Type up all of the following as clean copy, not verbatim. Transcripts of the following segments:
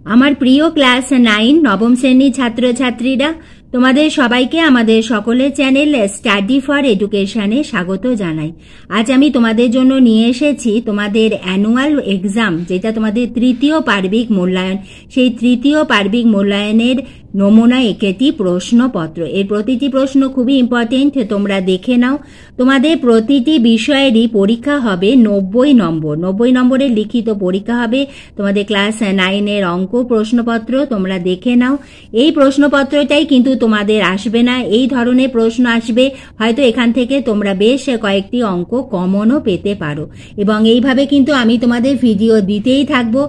আমার প্রিয় ক্লাস 9 নবম শ্রেণীর ছাত্রছাত্রীরা, তোমাদের সবাইকে আমাদের সকলের চ্যানেল স্টাডি ফর এডুকেশনে স্বাগত জানাই। আজ আমি তোমাদের জন্য নিয়ে এসেছি তোমাদের অ্যানুয়াল এক্সাম, যেটা তোমাদের তৃতীয় পার্বিক মূল্যায়ন। সেই তৃতীয় পার্বিক মূল্যায়নের নমুনা একেটি প্রশ্নপত্র। এর প্রতিটি প্রশ্ন খুবই ইম্পর্টেন্ট, তোমরা দেখে নাও। তোমাদের প্রতিটি বিষয়েরই পরীক্ষা হবে 90 নম্বর। 90 নম্বরের লিখিত পরীক্ষা হবে। তোমাদের ক্লাস 9-এর অঙ্ক প্রশ্নপত্র তোমরা দেখে নাও। এই প্রশ্নপত্রটাই কিন্তু তোমাদের আসবে না, এই ধরনের প্রশ্ন আসবে। হয়তো এখান থেকে তোমরা বেশ কয়েকটি অঙ্ক কমনও পেতে পারো, এবং এইভাবে কিন্তু আমি তোমাদের ভিডিও দিতেই থাকবো।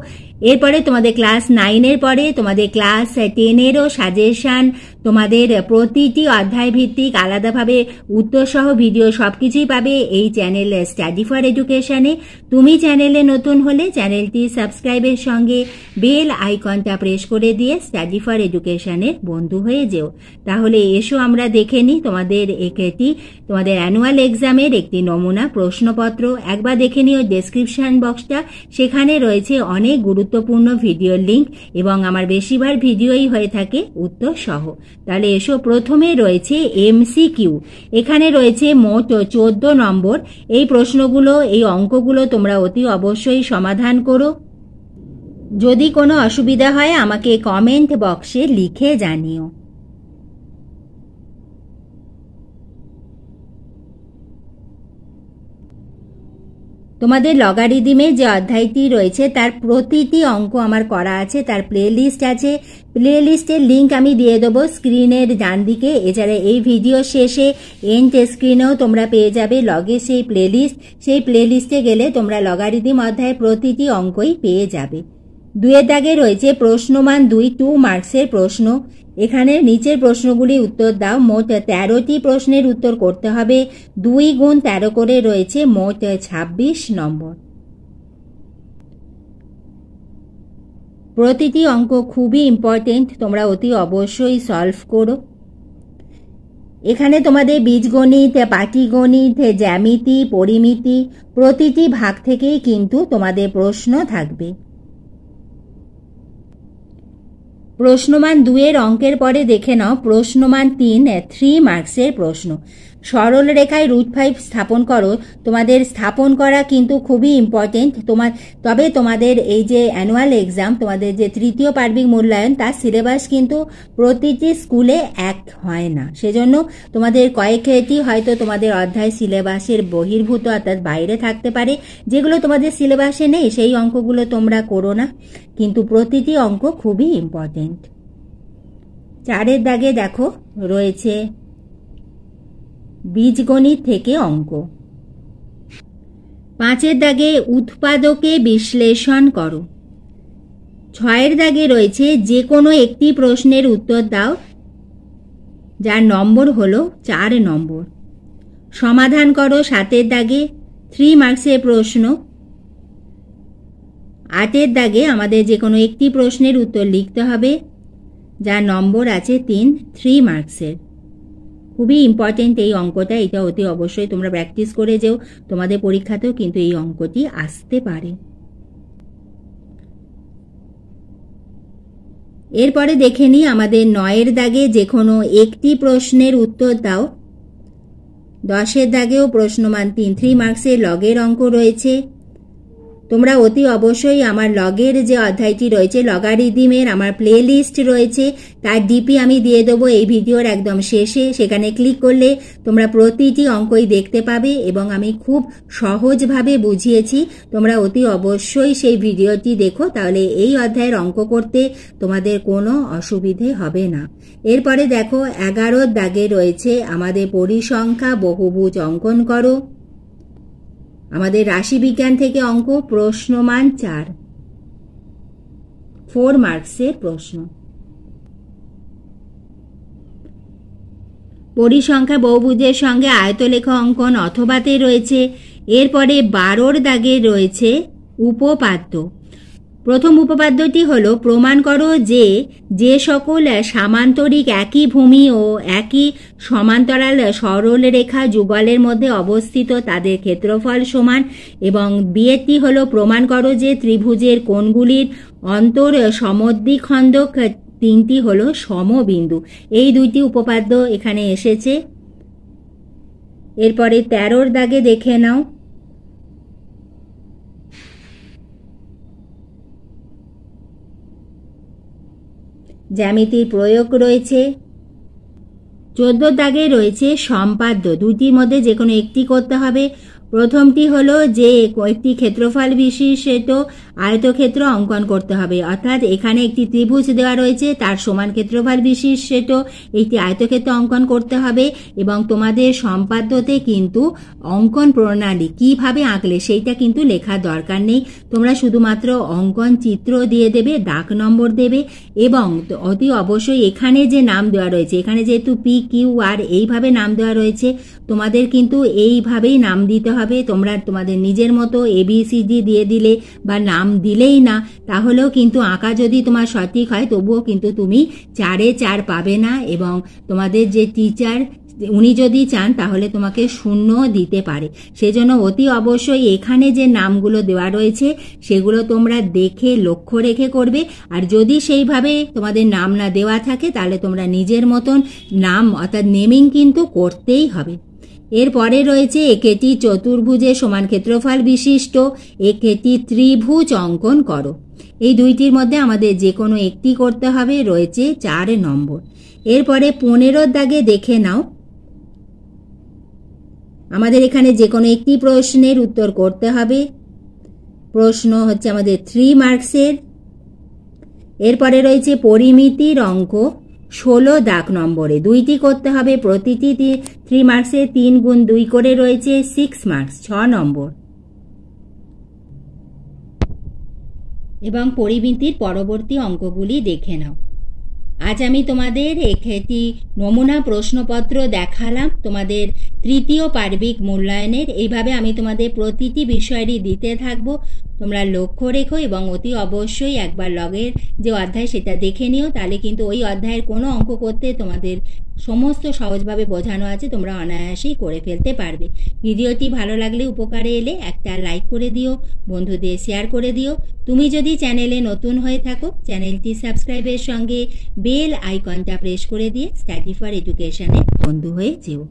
এরপরে তোমাদের ক্লাস 9-এর পরে তোমাদের ক্লাস 10-এরও সাজেশন, তোমাদের প্রতিটি অধ্যায় ভিত্তিক আলাদাভাবে উত্তরসহ ভিডিও সবকিছুই পাবে এই চ্যানেল স্টাডি ফর এডুকেশনে। তুমি চ্যানেলে নতুন হলে চ্যানেলটি সাবস্ক্রাইবের সঙ্গে বেল আইকনটা প্রেস করে দিয়ে স্টাডি ফর এডুকেশনের বন্ধু হয়ে যেও। তাহলে এসো আমরা দেখে নিই তোমাদের তোমাদের অ্যানুয়াল এক্সামের একটি নমুনা প্রশ্নপত্র। একবার দেখে নিও ডেসক্রিপশন বক্সটা, সেখানে রয়েছে অনেক গুরুত্বপূর্ণ ভিডিওর লিঙ্ক, এবং আমার বেশিরভাগ ভিডিওই হয়ে থাকে উত্তর সহ। তাহলে এসো, প্রথমে রয়েছে এমসিকিউ। এখানে রয়েছে মোট 14 নম্বর। এই প্রশ্নগুলো, এই অঙ্কগুলো তোমরা অতি অবশ্যই সমাধান করো। যদি কোনো অসুবিধা হয় আমাকে কমেন্ট বক্সে লিখে জানিও। তোমাদের লগারিদমের যে অধ্যায়টি রয়েছে তার প্রতিটি অঙ্ক আমার করা আছে, তার প্লেলিস্ট আছে। প্লেলিস্টের লিঙ্ক আমি দিয়ে দেবো স্ক্রিনের ডান দিকে। এছাড়া এই ভিডিও শেষে এন্ড স্ক্রিনেও তোমরা পেয়ে যাবে লগে সেই প্লেলিস্ট। সেই প্লেলিস্টে গেলে তোমরা লগারিদম অধ্যায়ের প্রতিটি অঙ্কই পেয়ে যাবে। 2-এর দাগে রয়েছে প্রশ্নমান 2 মার্কসের প্রশ্ন। এখানে নিচের প্রশ্নগুলি উত্তর দাও। মোট 13টি প্রশ্নের উত্তর করতে হবে। 2 গুণ 13 করে রয়েছে মোট 26 নম্বর। প্রতিটি অঙ্ক খুবই ইম্পর্টেন্ট, তোমরা অতি অবশ্যই সলভ করো। এখানে তোমাদের বীজগণিত, পাটিগণিত, জ্যামিতি, পরিমিতি প্রতিটি ভাগ থেকেই কিন্তু তোমাদের প্রশ্ন থাকবে। প্রশ্নমান 2-এর অঙ্কের পরে দেখে নাও প্রশ্নমান 3 মার্কসের প্রশ্ন। সরল রেখায় √5 স্থাপন করো। তোমাদের স্থাপন করা কিন্তু খুবই ইম্পর্টেন্ট। তবে তোমাদের এই যে অ্যানুয়াল এক্সাম, তোমাদের যে তৃতীয় পার্বিক মূল্যায়ন, তার সিলেবাস কিন্তু প্রতিটি স্কুলে এক হয় না। সেজন্য তোমাদের কয়েকটি হয়তো তোমাদের অধ্যায় সিলেবাসের বহির্ভূত, অর্থাৎ বাইরে থাকতে পারে। যেগুলো তোমাদের সিলেবাসে নেই সেই অঙ্কগুলো তোমরা করো না, কিন্তু প্রতিটি অঙ্ক খুবই ইম্পর্টেন্ট। 4-এর দাগে দেখো রয়েছে বীজগণিত থেকে অঙ্ক। 5-এর দাগে উৎপাদকে বিশ্লেষণ করো। 6-এর দাগে রয়েছে যে কোনো একটি প্রশ্নের উত্তর দাও, যার নম্বর হলো 4 নম্বর। সমাধান করো 7-এর দাগে 3 মার্কসের প্রশ্ন। 8-এর দাগে আমাদের যে কোনো একটি প্রশ্নের উত্তর লিখতে হবে, যার নম্বর আছে 3 মার্কসের। খুবই ইম্পর্টেন্ট এই অঙ্কটা, এটা অতি অবশ্যই তোমরা প্র্যাকটিস করে যেও। তোমাদের পরীক্ষাতেও কিন্তু এই অঙ্কটি আসতে পারে। এরপরে দেখে নিই আমাদের 9-এর দাগে যে কোনো একটি প্রশ্নের উত্তর দাও। 10-এর দাগেও প্রশ্নমান 3 মার্কসের লগের অঙ্ক রয়েছে। তোমরা অতি অবশ্যই আমার লগের যে অধ্যায়টি রয়েছে, লগারিদমের আমার প্লেলিস্ট রয়েছে, তার ডিপি আমি দিয়ে দেবো এই ভিডিওর একদম শেষে। সেখানে ক্লিক করলে তোমরা প্রতিটি অঙ্কই দেখতে পাবে, এবং আমি খুব সহজভাবে বুঝিয়েছি। তোমরা অতি অবশ্যই সেই ভিডিওটি দেখো, তাহলে এই অধ্যায়ের অঙ্ক করতে তোমাদের কোনো অসুবিধে হবে না। এরপরে দেখো 11-এর দাগে রয়েছে আমাদের পরিসংখ্যা বহুভুজ অঙ্কন করো। আমাদের রাশিবিজ্ঞান থেকে অঙ্ক প্রশ্নমান 4 মার্কসের প্রশ্ন। পরিসংখ্যা বহুভুজের সঙ্গে আয়তলেখ অঙ্কন অথবাতে রয়েছে। এরপরে 12-এর দাগে রয়েছে উপপাদ্য। প্রথম উপপাদ্যটি হলো প্রমাণ করো যে যে সকল সামান্তরিক একই ভূমি ও একই সমান্তরাল সরল রেখা যুগলের মধ্যে অবস্থিত তাদের ক্ষেত্রফল সমান। এবং বিয়েরটি হলো প্রমাণ করো যে ত্রিভুজের কোণগুলির অন্তর সমদ্বিখণ্ডক তিনটি হলো সমবিন্দু। এই দুইটি উপপাদ্য এখানে এসেছে। এরপরে 13 দাগে দেখে নাও। জ্যামিতির প্রয়োগ রয়েছে। 14 দাগে রয়েছে সম্পাদ্য। দুটির মধ্যে যে কোনো একটি করতে হবে। প্রথমটি হলো যে একটি ক্ষেত্রফল বিশিষ্ট আয়তক্ষেত্র অঙ্কন করতে হবে, অর্থাৎ এখানে একটি ত্রিভুজ দেওয়া রয়েছে, তার সমান ক্ষেত্রফল বিশিষ্ট একটি আয়তক্ষেত্র অঙ্কন করতে হবে। এবং তোমাদের সম্পাদ্যতে কিন্তু অঙ্কন প্রণালী কিভাবে আঁকলে সেইটা কিন্তু লেখার দরকার নেই। তোমরা শুধুমাত্র অঙ্কন চিত্র দিয়ে দেবে, দাগ নম্বর দেবে এবং অতি অবশ্যই এখানে যে নাম দেওয়া রয়েছে, এখানে যেহেতু PQR এইভাবে নাম দেওয়া রয়েছে, তোমাদের কিন্তু এইভাবেই নাম দিতে হবে। তোমরা তোমাদের নিজের মতো ABCD দিয়ে দিলে বা নাম দিলেই না, তাহলেও কিন্তু আঁকা যদি তোমার সঠিক হয় তবুও কিন্তু তুমি 4-এ 4 পাবে না। এবং তোমাদের যে টিচার উনি যদি চান তাহলে তোমাকে 0 দিতে পারে। সেজন্য অতি অবশ্যই এখানে যে নামগুলো দেওয়া রয়েছে সেগুলো তোমরা দেখে লক্ষ্য রেখে করবে। আর যদি সেইভাবে তোমাদের নাম না দেওয়া থাকে তাহলে তোমরা নিজের মতন নাম অর্থাৎ নেমিং কিন্তু করতেই হবে। এরপরে রয়েছে একেটি চতুর্ভুজের সমান ক্ষেত্রফল বিশিষ্ট একেটি ত্রিভুজ অঙ্কন করো। এই দুইটির মধ্যে আমাদের যে কোনো একটি করতে হবে। রয়েছে 4 নম্বর। এরপরে 15 দাগে দেখে নাও। আমাদের এখানে যে কোনো একটি প্রশ্নের উত্তর করতে হবে। প্রশ্ন হচ্ছে আমাদের 3 মার্কসের। এরপরে রয়েছে পরিমিতির অঙ্ক 16 দাগ নম্বরে। দুইটি করতে হবে, প্রতিটি 3 মার্কসে 3 গুণ 2 করে রয়েছে 6 মার্কস, 6 নম্বর। এবং পরিমিতির পরবর্তী অঙ্কগুলি দেখে নাও। আজ আমি তোমাদের একটি নমুনা প্রশ্নপত্র দেখালাম তোমাদের তৃতীয় পার্বিক মূল্যায়নের। এইভাবে আমি তোমাদের প্রতিটি বিষয়েরই দিতে থাকবো। তোমরা লক্ষ্য রেখো এবং অতি অবশ্যই একবার লগের যে অধ্যায় সেটা দেখে নিও, তাহলে কিন্তু ওই অধ্যায়ের কোনো অঙ্ক করতে তোমাদের সমস্ত সহজভাবে বোঝানো আছে, তোমরা অনায়াসেই করে ফেলতে পারবে। ভিডিওটি ভালো লাগলে, উপকারে এলে একটা লাইক করে দিও, বন্ধুদের শেয়ার করে দিও। তুমি যদি চ্যানেলে নতুন হয়ে থাকো চ্যানেলটি সাবস্ক্রাইবের সঙ্গে বেল আইকনটা প্রেস করে দিয়ে স্টাডি ফর এডুকেশনে বন্ধু হয়ে যেও।